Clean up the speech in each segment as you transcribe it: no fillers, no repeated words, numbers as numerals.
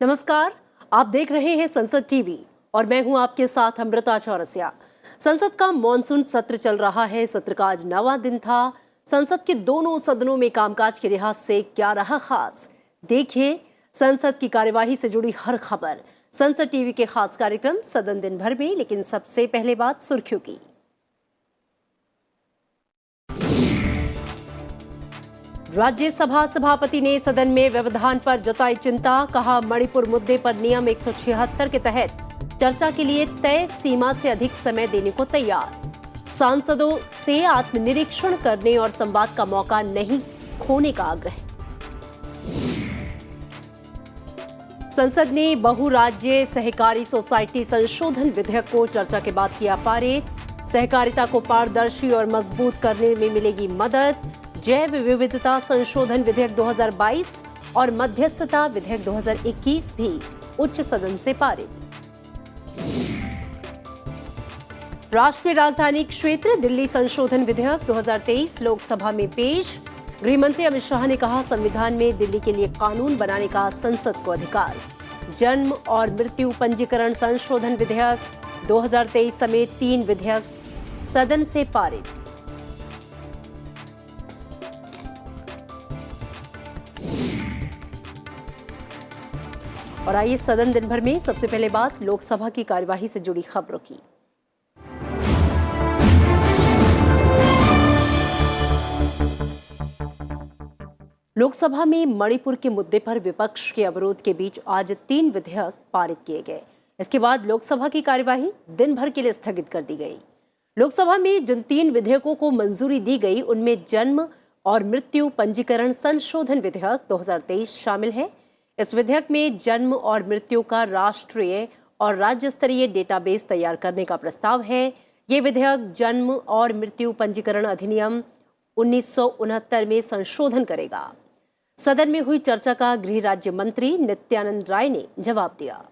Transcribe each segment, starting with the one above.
नमस्कार, आप देख रहे हैं संसद टीवी और मैं हूं आपके साथ अमृता चौरसिया। संसद का मॉनसून सत्र चल रहा है। सत्र का आज 9वां दिन था। संसद के दोनों सदनों में कामकाज के लिहाज से क्या रहा खास, देखिए संसद की कार्यवाही से जुड़ी हर खबर संसद टीवी के खास कार्यक्रम सदन दिन भर में। लेकिन सबसे पहले बात सुर्खियों की। राज्यसभा सभापति ने सदन में व्यवधान पर जताई चिंता। कहा, मणिपुर मुद्दे पर नियम 176 के तहत चर्चा के लिए तय सीमा से अधिक समय देने को तैयार। सांसदों से आत्मनिरीक्षण करने और संवाद का मौका नहीं खोने का आग्रह। संसद ने बहुराज्य सहकारी सोसाइटी संशोधन विधेयक को चर्चा के बाद किया पारित। सहकारिता को पारदर्शी और मजबूत करने में मिलेगी मदद। जैव विविधता संशोधन विधेयक 2022 और मध्यस्थता विधेयक 2021 भी उच्च सदन से पारित। राष्ट्रीय राजधानी क्षेत्र दिल्ली संशोधन विधेयक 2023 लोकसभा में पेश। गृह मंत्री अमित शाह ने कहा, संविधान में दिल्ली के लिए कानून बनाने का संसद को अधिकार। जन्म और मृत्यु पंजीकरण संशोधन विधेयक 2023 समेत 3 विधेयक सदन से पारित। और आइए सदन दिन भर में सबसे पहले बात लोकसभा की कार्यवाही से जुड़ी खबरों की। लोकसभा में मणिपुर के मुद्दे पर विपक्ष के अवरोध के बीच आज 3 विधेयक पारित किए गए। इसके बाद लोकसभा की कार्यवाही दिन भर के लिए स्थगित कर दी गई। लोकसभा में जिन 3 विधेयकों को मंजूरी दी गई उनमें जन्म और मृत्यु पंजीकरण संशोधन विधेयक 2023 शामिल है। इस विधेयक में जन्म और मृत्यु का राष्ट्रीय और राज्य स्तरीय डेटाबेस तैयार करने का प्रस्ताव है। ये विधेयक जन्म और मृत्यु पंजीकरण अधिनियम 1969 में संशोधन करेगा। सदन में हुई चर्चा का गृह राज्य मंत्री नित्यानंद राय ने जवाब दिया।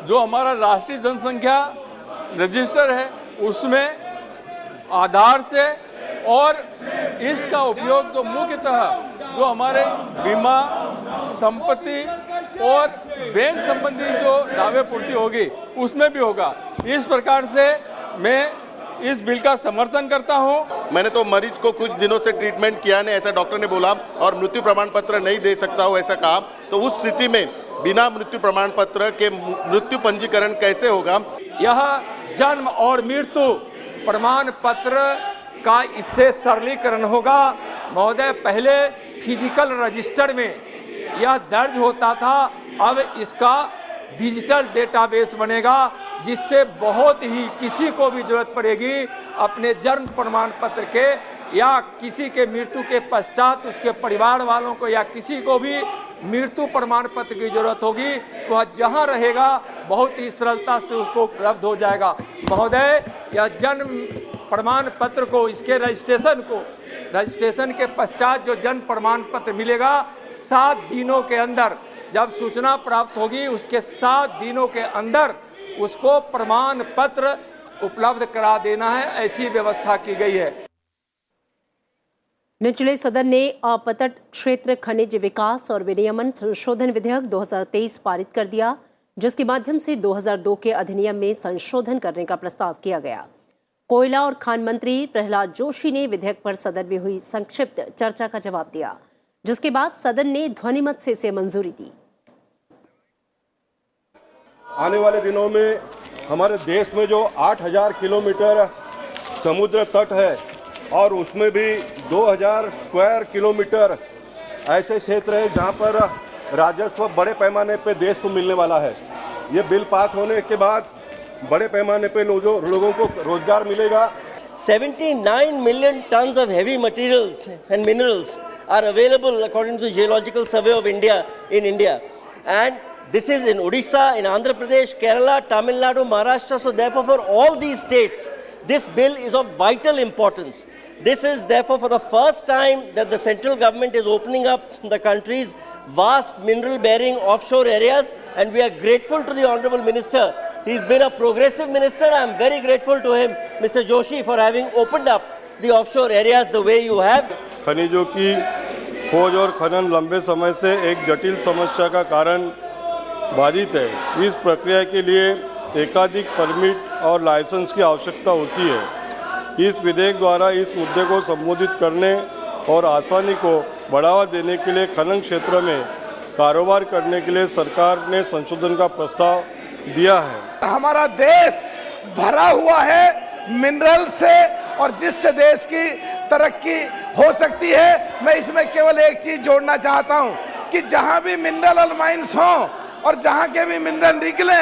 जो हमारा राष्ट्रीय जनसंख्या रजिस्टर है उसमें आधार से और इसका उपयोग तो मुख्यतः जो हमारे बीमा संपत्ति और बैंक संबंधी जो दावे पूर्ति होगी उसमें भी होगा। इस प्रकार से मैं इस बिल का समर्थन करता हूं। मैंने तो मरीज को कुछ दिनों से ट्रीटमेंट किया नहीं, ऐसा डॉक्टर ने बोला, और मृत्यु प्रमाण पत्र नहीं दे सकता हो ऐसा कहा। तो उस स्थिति में बिना मृत्यु प्रमाण पत्र के मृत्यु पंजीकरण कैसे होगा? यह जन्म और मृत्यु प्रमाण पत्र का इससे सरलीकरण होगा। महोदय, पहले फिजिकल रजिस्टर में यह दर्ज होता था, अब इसका डिजिटल डेटाबेस बनेगा, जिससे बहुत ही किसी को भी जरूरत पड़ेगी अपने जन्म प्रमाण पत्र के या किसी के मृत्यु के पश्चात उसके परिवार वालों को या किसी को भी मृत्यु प्रमाण पत्र की जरूरत होगी तो वह जहां रहेगा बहुत ही सरलता से उसको उपलब्ध हो जाएगा। महोदय, यह जन्म प्रमाण पत्र को, इसके रजिस्ट्रेशन के पश्चात जो जन्म प्रमाण पत्र मिलेगा 7 दिनों के अंदर, जब सूचना प्राप्त होगी उसके 7 दिनों के अंदर उसको प्रमाण पत्र उपलब्ध करा देना है, ऐसी व्यवस्था की गई है। निचले सदन ने अपतट क्षेत्र खनिज विकास और विनियमन संशोधन विधेयक 2023 पारित कर दिया, जिसके माध्यम से 2002 के अधिनियम में संशोधन करने का प्रस्ताव किया गया। कोयला और खान मंत्री प्रहलाद जोशी ने विधेयक पर सदन में हुई संक्षिप्त चर्चा का जवाब दिया, जिसके बाद सदन ने ध्वनिमत से इसे मंजूरी दी। आने वाले दिनों में हमारे देश में जो 8000 किलोमीटर समुद्र तट है और उसमें भी 2000 स्क्वायर किलोमीटर ऐसे क्षेत्र है जहां पर राजस्व बड़े पैमाने पे देश को मिलने वाला है। ये बिल पास होने के बाद बड़े पैमाने पे लोगों को रोजगार मिलेगा। 79 million tons of heavy materials and minerals are available according to the Geological Survey of India in India, and this is in Odisha, in Andhra Pradesh, Kerala, Tamil Nadu, Maharashtra. So therefore for all these states this bill is of vital importance. This is therefore for the first time that the central government is opening up the country's vast mineral bearing offshore areas, and we are grateful to the Honorable Minister. He's been a progressive minister. I am very grateful to him, Mr. Joshi, for having opened up the offshore areas the way you have. खनिजों की खोज और खनन लंबे समय से एक जटिल समस्या का कारण बाधित है। इस प्रक्रिया के लिए एकाधिक परमिट और लाइसेंस की आवश्यकता होती है। इस विधेयक द्वारा इस मुद्दे को संबोधित करने और आसानी को बढ़ावा देने के लिए खनन क्षेत्र में कारोबार करने के लिए सरकार ने संशोधन का प्रस्ताव दिया है। हमारा देश भरा हुआ है मिनरल से और जिससे देश की तरक्की हो सकती है। मैं इसमें केवल एक चीज जोड़ना चाहता हूं कि जहां भी मिनरल माइंस हों और जहां के भी मिनरल निकले,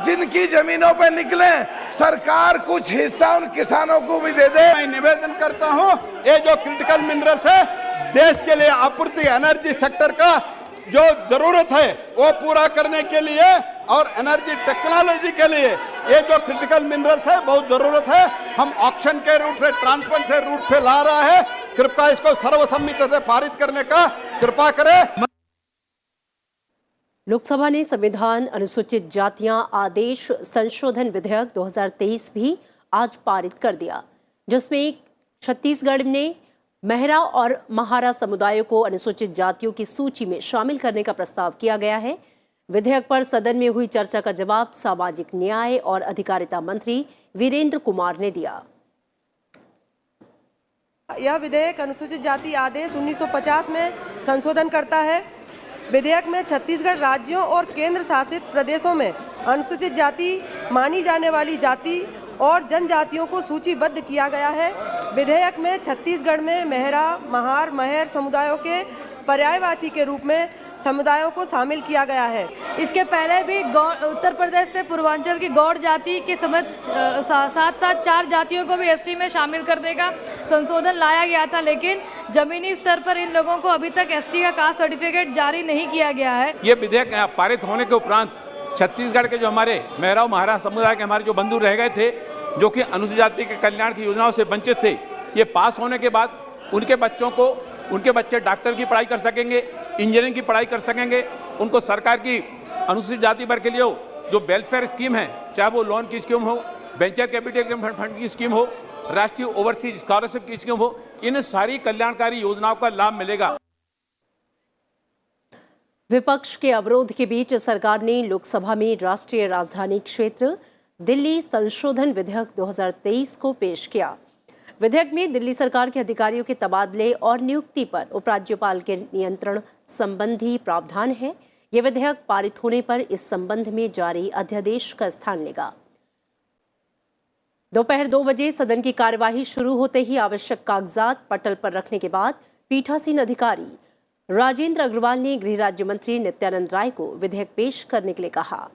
जिनकी जमीनों पर निकले, सरकार कुछ हिस्सा उन किसानों को भी दे दे। मैं निवेदन करता हूं, ये जो क्रिटिकल मिनरल्स है देश के लिए आपूर्ति एनर्जी सेक्टर का जो जरूरत है वो पूरा करने के लिए और एनर्जी टेक्नोलॉजी के लिए ये जो क्रिटिकल मिनरल्स है बहुत जरूरत है। हम ऑक्शन के रूट से, ट्रांसफर के रूट से ला रहा है। कृपया इसको सर्वसम्मति से पारित करने का कृपा करें। लोकसभा ने संविधान अनुसूचित जातियां आदेश संशोधन विधेयक 2023 भी आज पारित कर दिया, जिसमें छत्तीसगढ़ ने मेहरा और महारा समुदायों को अनुसूचित जातियों की सूची में शामिल करने का प्रस्ताव किया गया है। विधेयक पर सदन में हुई चर्चा का जवाब सामाजिक न्याय और अधिकारिता मंत्री वीरेंद्र कुमार ने दिया। यह विधेयक अनुसूचित जाति आदेश 1950 में संशोधन करता है। विधेयक में छत्तीसगढ़ राज्यों और केंद्र शासित प्रदेशों में अनुसूचित जाति मानी जाने वाली जाति और जनजातियों को सूचीबद्ध किया गया है। विधेयक में छत्तीसगढ़ में मेहरा, महार, महर समुदायों के पर्यायवाची के रूप में समुदायों को शामिल किया गया है। इसके पहले भी उत्तर प्रदेश में पूर्वांचल की गौड़ जाति के समेत साथ 4 जातियों को भी एसटी में शामिल करने का संशोधन लाया गया था, लेकिन जमीनी स्तर पर इन लोगों को अभी तक एसटी का कास्ट सर्टिफिकेट जारी नहीं किया गया है। ये विधेयक पारित होने के उपरांत छत्तीसगढ़ के जो हमारे मेहरा और महारा समुदाय के हमारे जो बंधु रह गए थे, जो कि अनुसूचित जाति के कल्याण की योजनाओं से वंचित थे, ये पास होने के बाद उनके बच्चों को, उनके बच्चे डॉक्टर की पढ़ाई कर सकेंगे, इंजीनियरिंग की पढ़ाई कर सकेंगे। उनको सरकार की अनुसूचित जाति वर्ग के लिए जो वेलफेयर स्कीम है, चाहे वो लोन की स्कीम हो, वेंचर कैपिटल फंड की स्कीम हो, राष्ट्रीय ओवरसीज स्कॉलरशिप की स्कीम हो, इन सारी कल्याणकारी योजनाओं का लाभ मिलेगा। विपक्ष के अवरोध के बीच सरकार ने लोकसभा में राष्ट्रीय राजधानी क्षेत्र दिल्ली संशोधन विधेयक 2023 को पेश किया। विधेयक में दिल्ली सरकार के अधिकारियों के तबादले और नियुक्ति पर उपराज्यपाल के नियंत्रण संबंधी प्रावधान है। यह विधेयक पारित होने पर इस संबंध में जारी अध्यादेश का स्थान लेगा। दोपहर 2 बजे सदन की कार्यवाही शुरू होते ही आवश्यक कागजात पटल पर रखने के बाद पीठासीन अधिकारी राजेंद्र अग्रवाल ने गृह राज्य मंत्री नित्यानंद राय को विधेयक पेश करने के लिए कहा।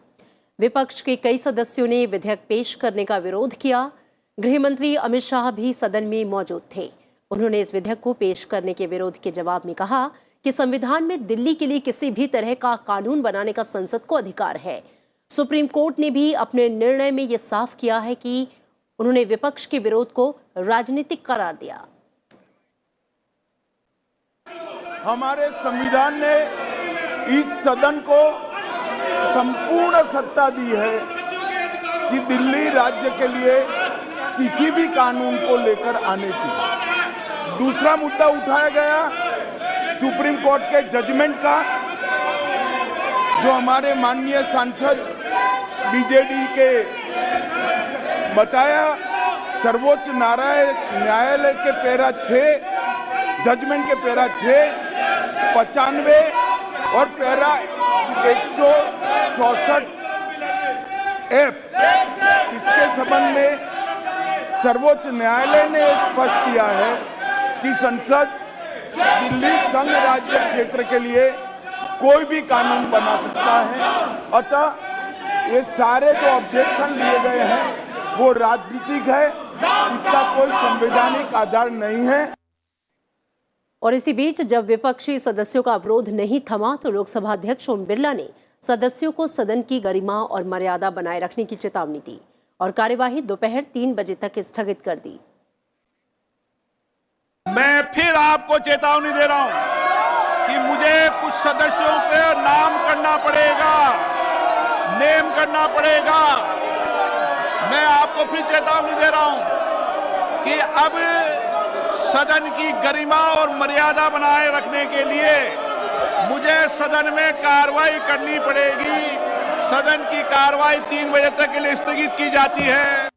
विपक्ष के कई सदस्यों ने विधेयक पेश करने का विरोध किया। गृह मंत्री अमित शाह भी सदन में मौजूद थे। उन्होंने इस विधेयक को पेश करने के विरोध के जवाब में कहा कि संविधान में दिल्ली के लिए किसी भी तरह का कानून बनाने का संसद को अधिकार है। सुप्रीम कोर्ट ने भी अपने निर्णय में यह साफ किया है कि उन्होंने विपक्ष के विरोध को राजनीतिक करार दिया। हमारे संविधान ने इस सदन को संपूर्ण सत्ता दी है कि दिल्ली राज्य के लिए किसी भी कानून को लेकर आने की। दूसरा मुद्दा उठाया गया सुप्रीम कोर्ट के जजमेंट का, जो हमारे माननीय सांसद बीजेडी के बताया। सर्वोच्च न्यायालय के पैरा 6 जजमेंट के पैरा 6, 95 और पैरा 164 F, इसके संबंध में सर्वोच्च न्यायालय ने स्पष्ट किया है कि संसद दिल्ली संघ राज्य क्षेत्र के लिए कोई भी कानून बना सकता है। अतः ये सारे जो ऑब्जेक्शन लिए गए हैं वो राजनीतिक है, इसका कोई संवैधानिक आधार नहीं है। और इसी बीच जब विपक्षी सदस्यों का अवरोध नहीं थमा तो लोकसभा अध्यक्ष ओम बिरला ने सदस्यों को सदन की गरिमा और मर्यादा बनाए रखने की चेतावनी दी और कार्यवाही दोपहर 3 बजे तक स्थगित कर दी। मैं फिर आपको चेतावनी दे रहा हूं कि मुझे कुछ सदस्यों पे नाम करना पड़ेगा, नेम करना पड़ेगा। मैं आपको फिर चेतावनी दे रहा हूं कि अब सदन की गरिमा और मर्यादा बनाए रखने के लिए मुझे सदन में कार्रवाई करनी पड़ेगी। सदन की कार्रवाई 3 बजे तक के लिए स्थगित की जाती है।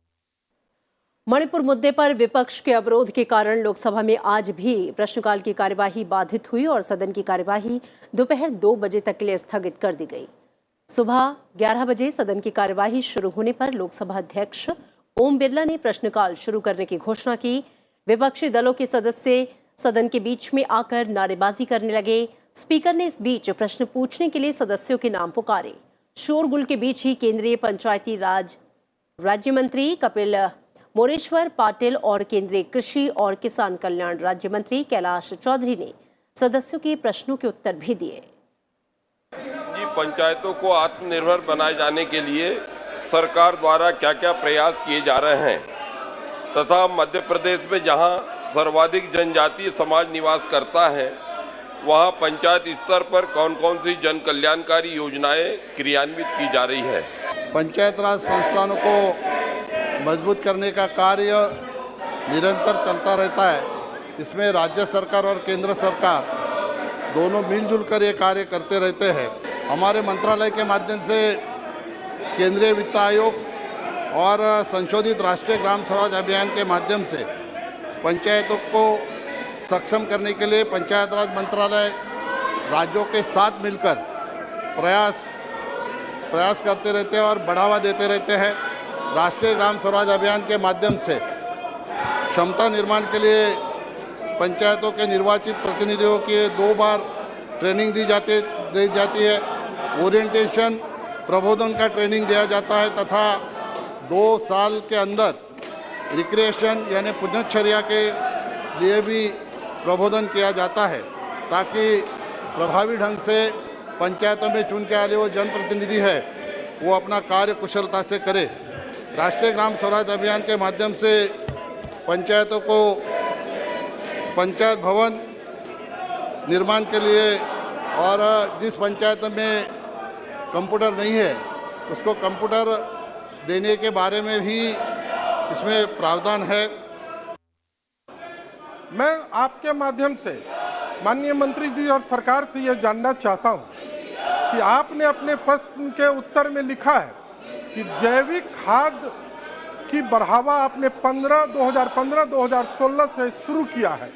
मणिपुर मुद्दे पर विपक्ष के अवरोध के कारण लोकसभा में आज भी प्रश्नकाल की कार्यवाही बाधित हुई और सदन की कार्यवाही दोपहर 2 बजे तक के लिए स्थगित कर दी गई। सुबह 11 बजे सदन की कार्यवाही शुरू होने पर लोकसभा अध्यक्ष ओम बिरला ने प्रश्नकाल शुरू करने की घोषणा की। विपक्षी दलों के सदस्य सदन के बीच में आकर नारेबाजी करने लगे। स्पीकर ने इस बीच प्रश्न पूछने के लिए सदस्यों के नाम पुकारे। शोरगुल के बीच ही केंद्रीय पंचायती राज राज्य मंत्री कपिल मोरेश्वर पाटिल और केंद्रीय कृषि और किसान कल्याण राज्य मंत्री कैलाश चौधरी ने सदस्यों के प्रश्नों के उत्तर भी दिए। पंचायतों को आत्मनिर्भर बनाए जाने के लिए सरकार द्वारा क्या क्या प्रयास किए जा रहे हैं तथा मध्य प्रदेश में जहां सर्वाधिक जनजातीय समाज निवास करता है वहां पंचायत स्तर पर कौन कौन सी जन कल्याणकारी योजनाएं क्रियान्वित की जा रही है। पंचायत राज संस्थानों को मजबूत करने का कार्य निरंतर चलता रहता है। इसमें राज्य सरकार और केंद्र सरकार दोनों मिलजुल कर ये कार्य करते रहते हैं। हमारे मंत्रालय के माध्यम से केंद्रीय वित्त आयोग और संशोधित राष्ट्रीय ग्राम स्वराज अभियान के माध्यम से पंचायतों को सक्षम करने के लिए पंचायत राज मंत्रालय राज्यों के साथ मिलकर प्रयास करते रहते हैं और बढ़ावा देते रहते हैं। राष्ट्रीय ग्राम स्वराज अभियान के माध्यम से क्षमता निर्माण के लिए पंचायतों के निर्वाचित प्रतिनिधियों की 2 बार ट्रेनिंग दी जाती है। ओरिएंटेशन प्रबोधन का ट्रेनिंग दिया जाता है तथा 2 साल के अंदर रिक्रिएशन यानी पुनश्चर्या के लिए भी प्रबोधन किया जाता है ताकि प्रभावी ढंग से पंचायतों में चुन के आए वो जनप्रतिनिधि है वो अपना कार्य कुशलता से करे। राष्ट्रीय ग्राम स्वराज अभियान के माध्यम से पंचायतों को पंचायत भवन निर्माण के लिए और जिस पंचायत में कंप्यूटर नहीं है उसको कंप्यूटर देने के बारे में भी इसमें प्रावधान है। मैं आपके माध्यम से माननीय मंत्री जी और सरकार से यह जानना चाहता हूं कि आपने अपने प्रश्न के उत्तर में लिखा है कि जैविक खाद की बढ़ावा आपने 2015-2016 से शुरू किया है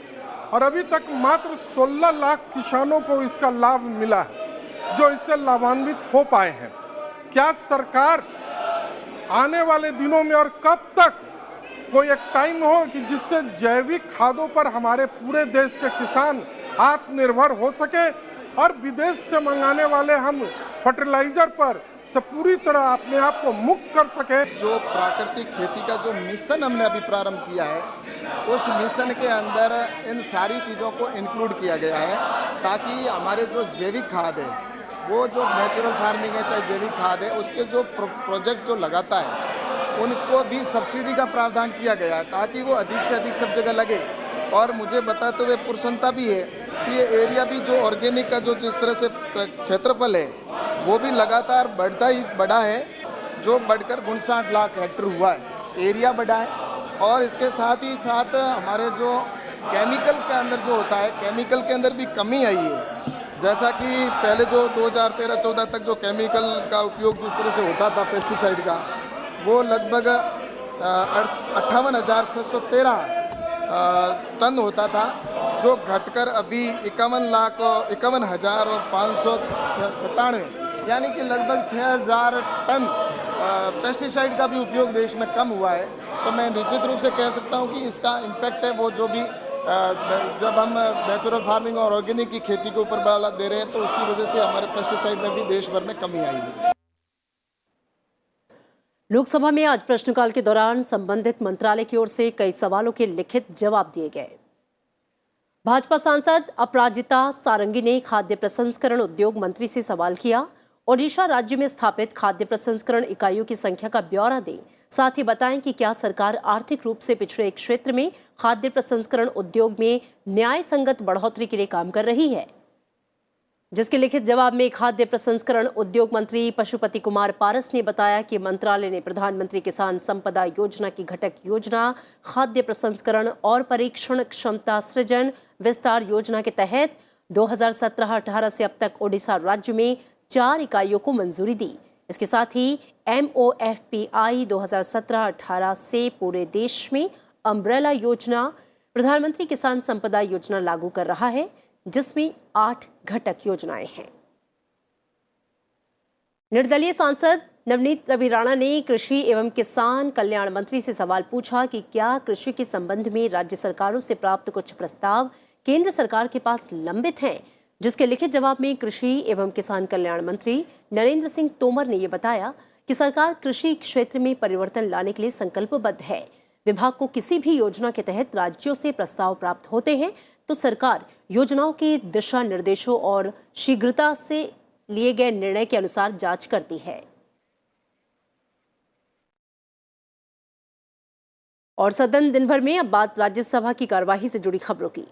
और अभी तक मात्र 16 लाख किसानों को इसका लाभ मिला है जो इससे लाभान्वित हो पाए हैं। क्या सरकार आने वाले दिनों में और कब तक कोई एक टाइम हो कि जिससे जैविक खादों पर हमारे पूरे देश के किसान आत्मनिर्भर हो सके और विदेश से मंगाने वाले हम फर्टिलाइजर पर से पूरी तरह अपने आप को मुक्त कर सके। जो प्राकृतिक खेती का जो मिशन हमने अभी प्रारंभ किया है उस मिशन के अंदर इन सारी चीज़ों को इंक्लूड किया गया है ताकि हमारे जो जैविक खाद है वो जो नेचुरल फार्मिंग है चाहे जैविक खाद है उसके जो प्रोजेक्ट जो लगाता है उनको भी सब्सिडी का प्रावधान किया गया है ताकि वो अधिक से अधिक सब जगह लगे। और मुझे बताते हुए प्रसन्नता भी है कि ये एरिया भी जो ऑर्गेनिक का जो जिस तरह से क्षेत्रफल है वो भी लगातार बढ़ा है जो बढ़कर 59 लाख हेक्टेयर हुआ है। एरिया बढ़ा है और इसके साथ ही साथ हमारे जो केमिकल के अंदर जो होता है केमिकल के अंदर भी कमी आई है। जैसा कि पहले जो 2013-14 तक जो केमिकल का उपयोग जिस तरह से होता था पेस्टिसाइड का वो लगभग 58,613 टन होता था जो घटकर अभी 51,51,597 यानी कि लगभग 6,000 टन पेस्टिसाइड का भी उपयोग देश में कम हुआ है। तो मैं निश्चित रूप से कह सकता हूं कि इसका इम्पैक्ट है वो जो भी जब हम नेचुरल फार्मिंग और ऑर्गेनिक की खेती के ऊपर बढ़ावा दे रहे हैं तो उसकी वजह से हमारे पेस्टिसाइड में भी देश भर में कमी आई है। लोकसभा में आज प्रश्नकाल के दौरान संबंधित मंत्रालय की ओर से कई सवालों के लिखित जवाब दिए गए। भाजपा सांसद अपराजिता सारंगी ने खाद्य प्रसंस्करण उद्योग मंत्री से सवाल किया। ओडिशा राज्य में स्थापित खाद्य प्रसंस्करण इकाइयों की संख्या का ब्यौरा दें, साथ ही बताएं कि क्या सरकार आर्थिक रूप से पिछड़े क्षेत्र में खाद्य प्रसंस्करण उद्योग में न्याय संगत बढ़ोतरी के लिए काम कर रही है। जिसके लिखित जवाब में खाद्य प्रसंस्करण उद्योग मंत्री पशुपति कुमार पारस ने बताया कि मंत्रालय ने प्रधानमंत्री किसान संपदा योजना की घटक योजना, खाद्य प्रसंस्करण और परीक्षण क्षमता सृजन विस्तार योजना के तहत 2017-18 से अब तक ओडिशा राज्य में 4 इकाइयों को मंजूरी दी। इसके साथ ही MOFPI 2017-18 से पूरे देश में अम्ब्रेला योजना, प्रधानमंत्री किसान संपदा योजना लागू कर रहा है, जिसमें 8 घटक योजनाएं हैं। निर्दलीय सांसद नवनीत रवि राणा ने कृषि एवं किसान कल्याण मंत्री से सवाल पूछा कि क्या कृषि के संबंध में राज्य सरकारों से प्राप्त कुछ प्रस्ताव केंद्र सरकार के पास लंबित हैं, जिसके लिखित जवाब में कृषि एवं किसान कल्याण मंत्री नरेंद्र सिंह तोमर ने यह बताया कि सरकार कृषि क्षेत्र में परिवर्तन लाने के लिए संकल्पबद्ध है। विभाग को किसी भी योजना के तहत राज्यों से प्रस्ताव प्राप्त होते हैं तो सरकार योजनाओं के दिशा निर्देशों और शीघ्रता से लिए गए निर्णय के अनुसार जांच करती है। और सदन दिन भर में अब बात राज्यसभा की कार्यवाही से जुड़ी खबरों की।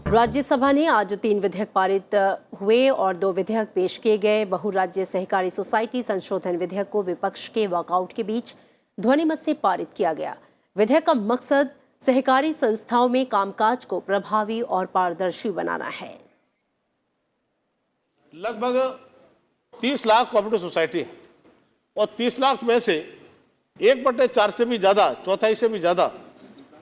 राज्यसभा ने आज 3 विधेयक पारित हुए और 2 विधेयक पेश किए गए। बहुराज्य सहकारी सोसाइटी संशोधन विधेयक को विपक्ष के वॉकआउट के बीच ध्वनिमत से पारित किया गया। विधेयक का मकसद सहकारी संस्थाओं में कामकाज को प्रभावी और पारदर्शी बनाना है। लगभग 30 लाख कोऑपरेटिव सोसाइटी और 30 लाख में से 1/4 से भी ज़्यादा, चौथाई से भी ज़्यादा,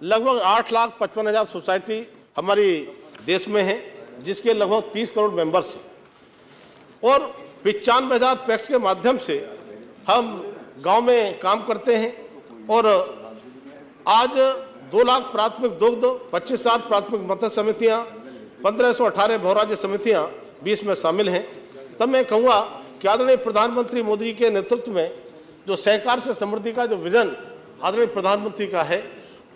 लगभग 8,55,000 सोसाइटी हमारी देश में है, जिसके लगभग 30 करोड़ मेंबर्स हैं और 95,000 पैक्स के माध्यम से हम गांव में काम करते हैं। और आज 2 लाख प्राथमिक दुग्ध, 25,000 प्राथमिक मत्स्य समितियां, 1518 बहुराज्य समितियां भी इसमें शामिल हैं। तब मैं कहूँगा कि आदरणीय प्रधानमंत्री मोदी जी के नेतृत्व में जो सहकार से समृद्धि का जो विजन आदरणीय प्रधानमंत्री का है,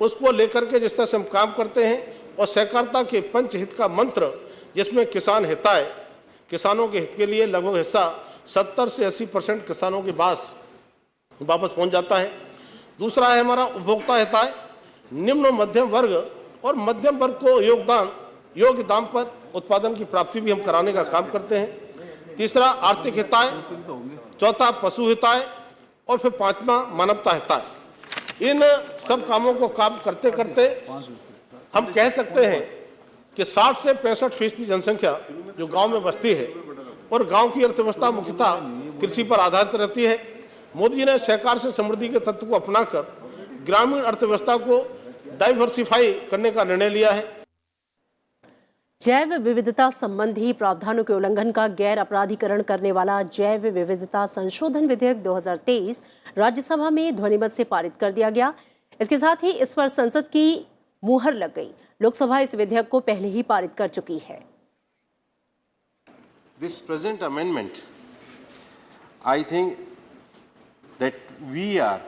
उसको लेकर के जिस तरह से हम काम करते हैं और सहकारिता के पंचहित का मंत्र, जिसमें किसान हिताय, किसानों के हित के लिए लगभग हिस्सा 70 से 80% किसानों के पास वापस पहुंच जाता है। दूसरा है हमारा उपभोक्ता हिताय, निम्न मध्यम वर्ग और मध्यम वर्ग को योग्य दाम पर उत्पादन की प्राप्ति भी हम कराने का काम करते हैं। तीसरा आर्थिक हिताय, चौथा पशु हिताय और फिर 5वां मानवता हिताय। इन सब कामों को काम करते करते हम कह सकते हैं कि 60 से 65% जनसंख्या जो गांव में बसती है और गांव की अर्थव्यवस्था मुख्यतः कृषि पर आधारित रहती है। मोदी जी ने सहकार से समृद्धि के तत्व को अपनाकर ग्रामीण अर्थव्यवस्था को डाइवर्सिफाई करने का निर्णय लिया है। जैव विविधता संबंधी प्रावधानों के उल्लंघन का गैर अपराधीकरण करने वाला जैव विविधता संशोधन विधेयक 2023 राज्यसभा में ध्वनिमत से पारित कर दिया गया। इसके साथ ही इस पर संसद की मुहर लग गई। लोकसभा इस विधेयक को पहले ही पारित कर चुकी है। This present amendment, I think that we are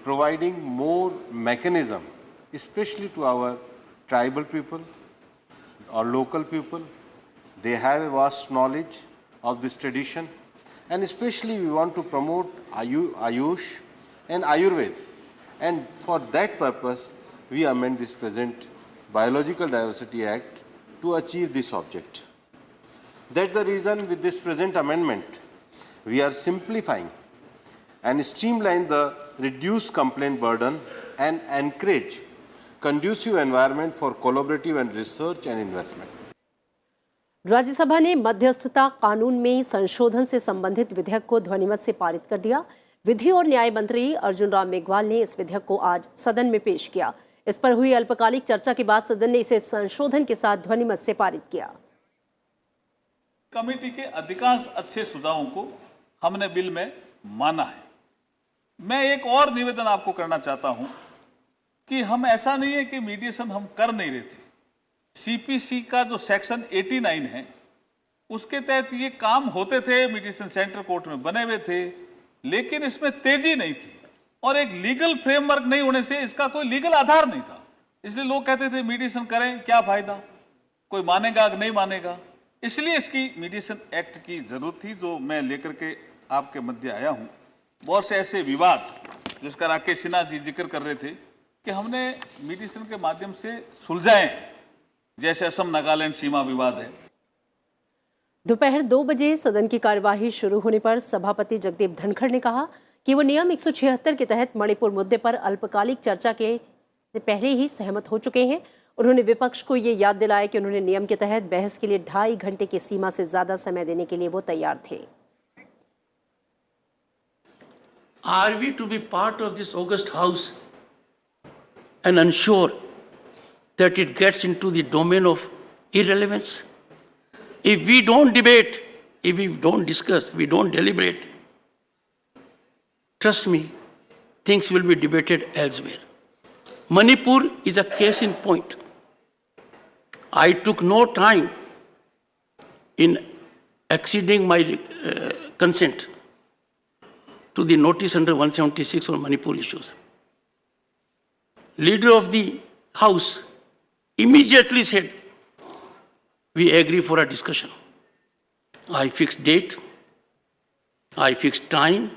providing more mechanism, especially to our tribal people or local people. They have a vast knowledge of this tradition, and especially we want to promote Ayush and Ayurveda, and for that purpose we amend this present Biological Diversity Act to achieve this object. That's the reason with this present amendment we are simplifying and streamline the reduced complaint burden and encourage conducive environment for collaborative and research and investment. Rajya Sabha ने मध्यस्थता कानून में संशोधन से संबंधित विधेयक को ध्वनिमत से पारित कर दिया। विधि और न्याय मंत्री अर्जुन राम मेघवाल ने इस विधेयक को आज सदन में पेश किया। इस पर हुई अल्पकालिक चर्चा के बाद सदन ने इसे संशोधन के साथ ध्वनिमत से पारित किया। कमेटी के अधिकांश अच्छे सुझावों को हमने बिल में माना है। मैं एक और निवेदन आपको करना चाहता हूं कि हम ऐसा नहीं है कि मीडिएशन हम कर नहीं रहे थे। सीपीसी का जो सेक्शन 89 है उसके तहत ये काम होते थे, मीडिएशन सेंटर कोर्ट में बने हुए थे, लेकिन इसमें तेजी नहीं थी और एक लीगल फ्रेमवर्क नहीं होने से इसका कोई लीगल आधार नहीं था। इसलिए लोग कहते थे मीडिएशन करें क्या फायदा, कोई मानेगा कि नहीं मानेगा। इसलिए इसकी मीडिएशन एक्ट की जरूरत थी, जो मैं लेकर के आपके मध्य आया हूं। बहुत से ऐसे विवाद जिसका राकेश सिन्हा जी जिक्र कर रहे थे कि हमने मीडिएशन के माध्यम से सुलझाए, जैसे असम नागालैंड सीमा विवाद है। दोपहर 2 बजे सदन की कार्यवाही शुरू होने पर सभापति जगदीप धनखड़ ने कहा कि वो नियम 176 के तहत मणिपुर मुद्दे पर अल्पकालिक चर्चा के से पहले ही सहमत हो चुके हैं। उन्होंने विपक्ष को ये याद दिलाया कि उन्होंने नियम के तहत बहस के लिए 2.5 घंटे की सीमा से ज्यादा समय देने के लिए वो तैयार थे। Are we to be part of this august house and ensure that it gets into the domain of irrelevance? If we don't debate, if we don't discuss, we don't deliberate, trust me, things will be debated elsewhere. Manipur is a case in point. I took no time in exceeding my consent to the notice under 176 on Manipur issues. Leader of the House immediately said, we agree for a discussion. I fixed date, I fixed time,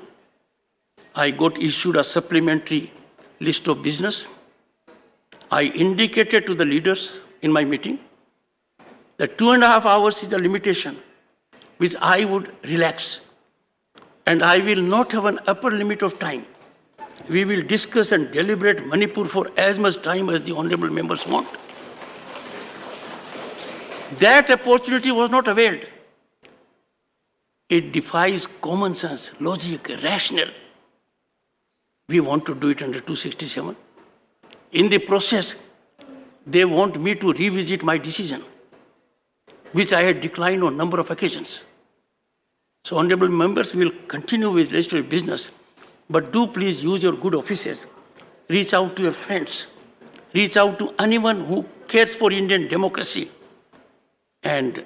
I got issued a supplementary list of business. I indicated to the leaders in my meeting that 2.5 hours is a limitation which I would relax. And I will not have an upper limit of time. We will discuss and deliberate Manipur for as much time as the honorable members want. That opportunity was not availed. It defies common sense, logic, rational. We want to do it under 267. In the process, they want me to revisit my decision, which I had declined on a number of occasions. So, honorable members, will continue with legislative business, but do please use your good offices. Reach out to your friends. Reach out to anyone who cares for Indian democracy. And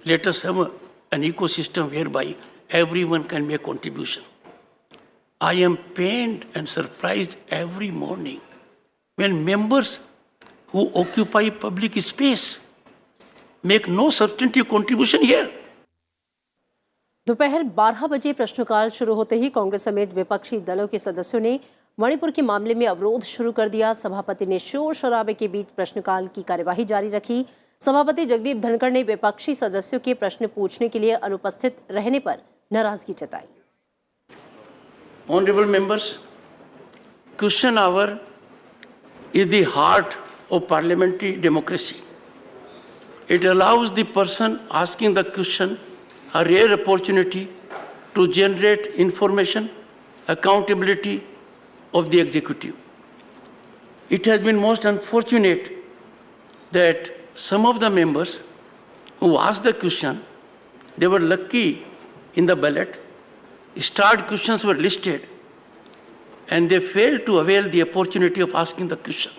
let us have an ecosystem whereby everyone can make contribution. I am pained and surprised every morning when members who occupy public space make no substantive contribution here. दोपहर 12 बजे प्रश्नकाल शुरू होते ही कांग्रेस समेत विपक्षी दलों के सदस्यों ने मणिपुर के मामले में अवरोध शुरू कर दिया। सभापति ने शोर शराबे के बीच प्रश्नकाल की कार्यवाही जारी रखी। सभापति जगदीप धनखड़ ने विपक्षी सदस्यों के प्रश्न पूछने के लिए अनुपस्थित रहने पर नाराजगी जताई। Honorable members, question hour is the heart of parliamentary democracy. It allows the person asking the question a rare opportunity to generate information, accountability of the executive. It has been most unfortunate that some of the members who asked the question, they were lucky in the ballot, starred questions were listed, and they failed to avail the opportunity of asking the question.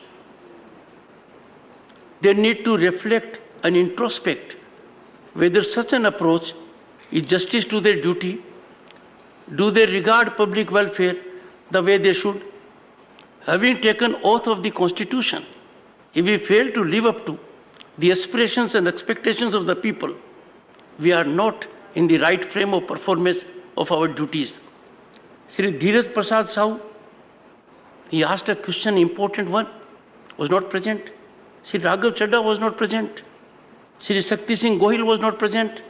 They need to reflect and introspect whether such an approach is justice to their duty. Do they regard public welfare the way they should? Having taken oath of the Constitution, if we fail to live up to the aspirations and expectations of the people, we are not in the right frame of performance of our duties. Sri Dheeraj Prasad Sahu, he asked a question, important one, was not present. Sri Raghav Chadha was not present. Sri Shakti Singh Gohil was not present.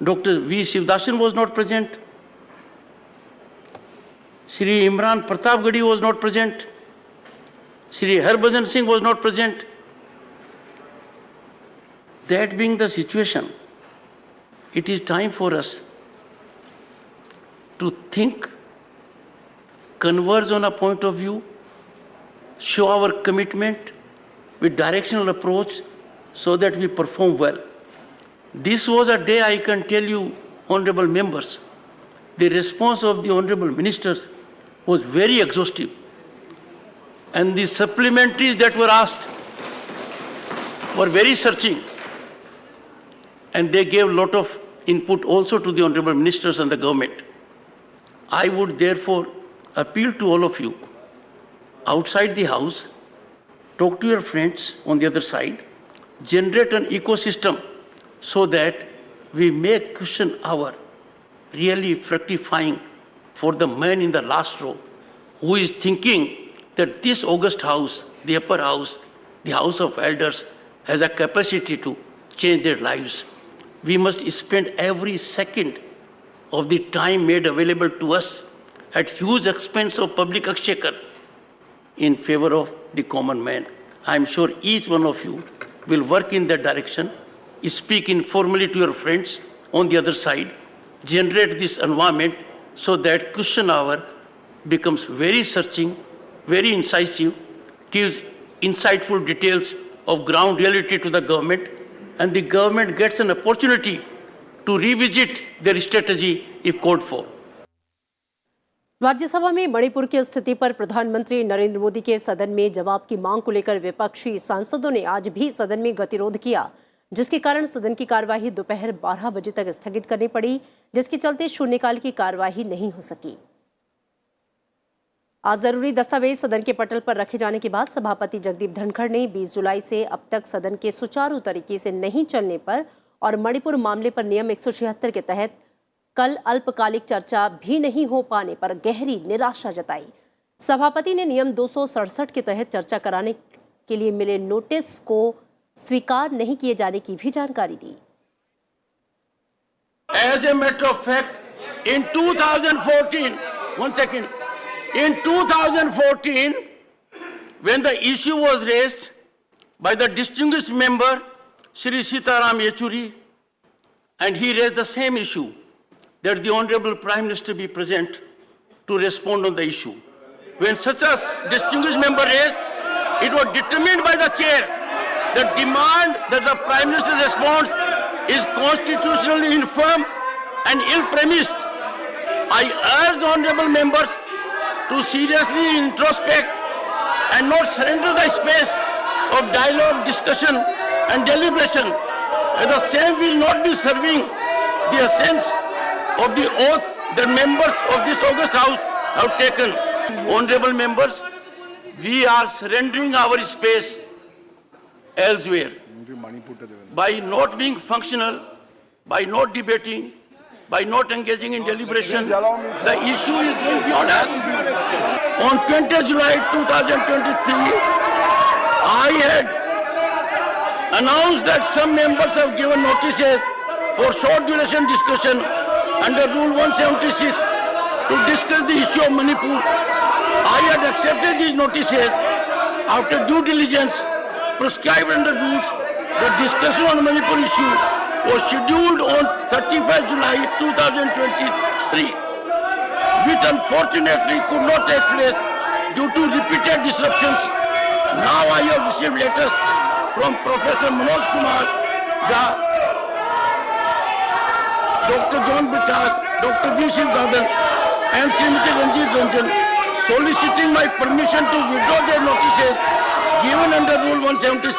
Dr. V. Shivdasan was not present. Sri Imran Pratapgadi was not present. Sri Harbhajan Singh was not present. That being the situation, it is time for us to think, converge on a point of view, show our commitment with directional approach so that we perform well. This was a day, I can tell you, honorable members, the response of the honorable ministers was very exhaustive. And the supplementaries that were asked were very searching. And they gave a lot of input also to the honorable ministers and the government. I would therefore appeal to all of you outside the house, talk to your friends on the other side, generate an ecosystem so that we make question hour really fructifying for the man in the last row who is thinking that this august house, the upper house, the House of Elders, has a capacity to change their lives. We must spend every second of the time made available to us at huge expense of public exchequer in favor of the common man. I am sure each one of you will work in that direction, speak informally to your friends on the other side, generate this environment so that question hour becomes very searching, very incisive, gives insightful details of ground reality to the government, and the government gets an opportunity to revisit their strategy if called for. Rajya Sabha में मणिपुर की स्थिति पर प्रधानमंत्री नरेंद्र मोदी के सदन में जवाब की मांग को लेकर विपक्षी सांसदों ने आज भी सदन में गतिरोध किया, जिसके कारण सदन की कार्यवाही दोपहर 12 बजे तक स्थगित करनी पड़ी, जिसके चलते शून्यकाल की कार्यवाही नहीं हो सकी। आज जरूरी दस्तावेज सदन के पटल पर रखे जाने के बाद सभापति जगदीप धनखड़ ने 20 जुलाई से अब तक सदन के सुचारू तरीके से नहीं चलने पर और मणिपुर मामले पर नियम 176 के तहत कल अल्पकालिक चर्चा भी नहीं हो पाने पर गहरी निराशा जताई। सभापति ने नियम 267 के तहत चर्चा कराने के लिए मिले नोटिस को स्वीकार नहीं किए जाने की भी जानकारी दी। As a matter of fact, in 2014, in 2014, when the issue was raised by the distinguished member Shri Sitaram Yechuri, and he raised the same issue, that the Honorable Prime Minister be present to respond on the issue. When such a distinguished member raised, it was determined by the chair that demand that the Prime Minister response is constitutionally infirm and ill-premised. I urge honorable members to seriously introspect and not surrender the space of dialogue, discussion and deliberation. The same will not be serving the essence of the oath that members of this august house have taken. Honorable members, we are surrendering our space elsewhere by not being functional, by not debating, by not engaging in deliberation. The issue is going beyond us. On 20 July 2023, I had announced that some members have given notices for short duration discussion under Rule 176 to discuss the issue of Manipur. I had accepted these notices after due diligence prescribed under rules. The discussion on Manipur issue was scheduled on 31st July 2023, which unfortunately could not take place due to repeated disruptions. Now I have received letters from Professor Manoj Kumar Jha, Dr. John Bitak, Dr. V. Shivdadan and Srimati Ranjit Ranjan soliciting my permission to withdraw their notices given under Rule 176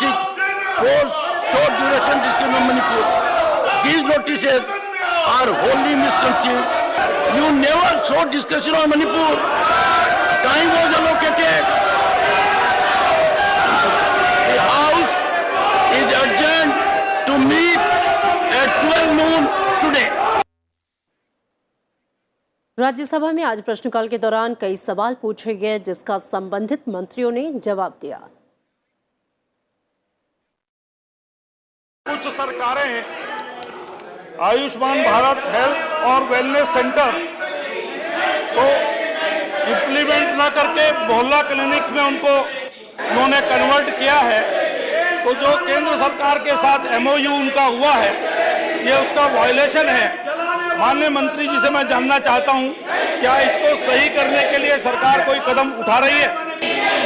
for short duration discussion on Manipur. These notices are wholly misconceived. You never sought discussion on Manipur. Time was allocated. The House is adjourned to meet at 12 noon today. Rajya Sabha में आज प्रश्नकाल के दौरान कई सवाल पूछे गए, जिसका संबंधित मंत्रियों ने जवाब दिया। कुछ सरकारें आयुष्मान भारत हेल्थ और वेलनेस सेंटर को इम्प्लीमेंट ना करके मोहल्ला क्लिनिक्स में उन्होंने कन्वर्ट किया है, तो जो केंद्र सरकार के साथ MOU उनका हुआ है, ये उसका वायलेशन है। माननीय मंत्री जी से मैं जानना चाहता हूं, क्या इसको सही करने के लिए सरकार कोई कदम उठा रही है?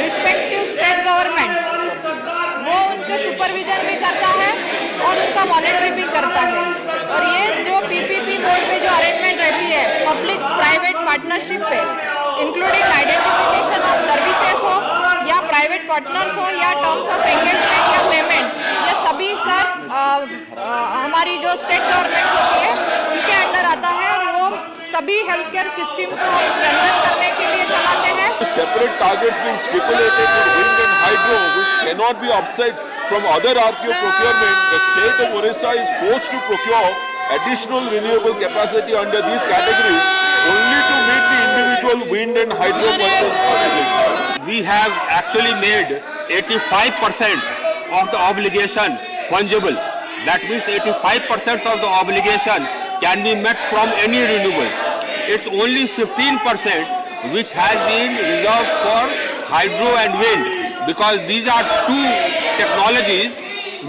रिस्पेक्टिव स्टेट गवर्नमेंट वो उनका सुपरविजन भी करता है और उनका मॉनिटरिंग भी करता है, और ये जो PPP मोड में जो अरेंजमेंट रहती है पब्लिक प्राइवेट पार्टनरशिप पे, इंक्लूडिंग आइडेंटिफिकेशन ऑफ सर्विसेज हो या प्राइवेट पार्टनर्स हो या टर्म्स ऑफ एंगेजमेंट या पेमेंट, ये सभी सर हमारी जो स्टेट गवर्नमेंट होती है उनके अंडर आता है, और वो सभी हेल्थ केयर सिस्टम को हम स्ट्रेंथन करने के लिए चलाते हैं। Separate targets being stipulated for wind and hydro, which cannot be offset from other RPO procurement. The state of Orissa is forced to procure additional renewable capacity under these categories only to meet the individual wind and hydro purchase. we have actually made 85% of the obligation fungible. That means 85% of the obligation can be met from any renewable. It's only 15% which has been reserved for hydro and wind, because these are two technologies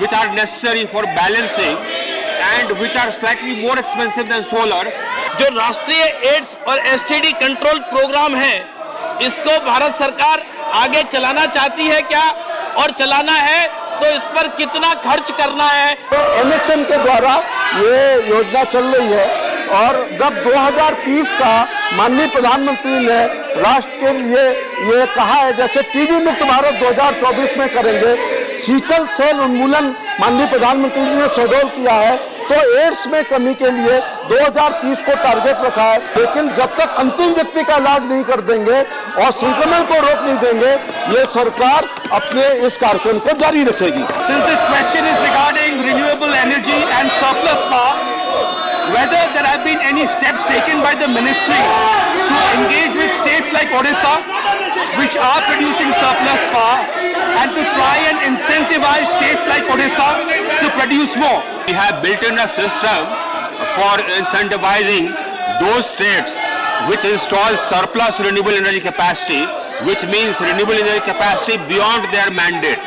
which are necessary for balancing and which are slightly more expensive than solar. जो राष्ट्रीय ads और STD control programme है, इसको भारत सरकार आगे चलाना चाहती है क्या, और चलाना है तो इस पर कितना खर्च करना है? तो एनएचएम के द्वारा ये योजना चल रही है और जब 2030 का माननीय प्रधानमंत्री ने राष्ट्र के लिए ये कहा है, जैसे टीबी मुक्त भारत 2024 में करेंगे, सीकल सेल उन्मूलन माननीय प्रधानमंत्री जी ने शेड्यूल किया है, तो एड्स में कमी के लिए 2030 को टारगेट रखा है। लेकिन जब तक अंतिम व्यक्ति का इलाज नहीं कर देंगे और संक्रमण को रोक नहीं देंगे, ये सरकार अपने इस कार्यक्रम को जारी रखेगी। Since this question is regarding renewable energy and surplus power, whether there have been any steps taken by the ministry to engage with states like Odisha, which are producing surplus power, and to try and incentivize states like Odisha to produce more. We have built in a system for incentivizing those states which install surplus renewable energy capacity, which means renewable energy capacity beyond their mandate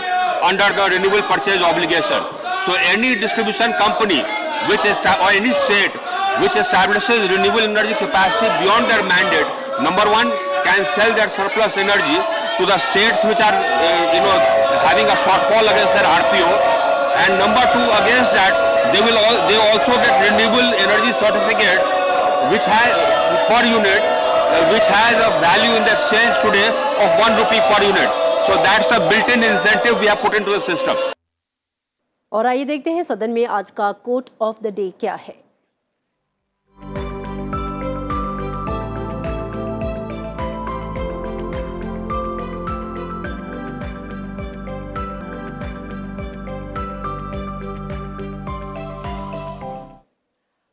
under the renewable purchase obligation. So any distribution company which is, or any state which establishes renewable energy capacity beyond their mandate, number one, can sell their surplus energy to the states which are having a shortfall against their RPO, and number two, against that they also get renewable energy certificates which has per unit which has a value in the exchange today of 1 rupee per unit. So that's the built-in incentive we have put into the system. और आइए देखते हैं सदन में आज का coat of the day क्या है।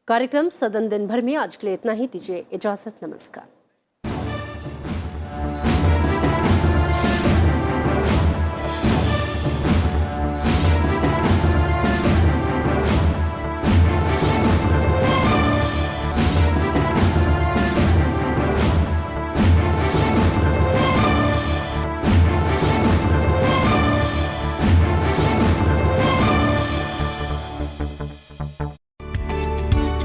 कार्यक्रम सदन दिन भर में आज के लिए इतना ही। दीजिए इजाजत, नमस्कार।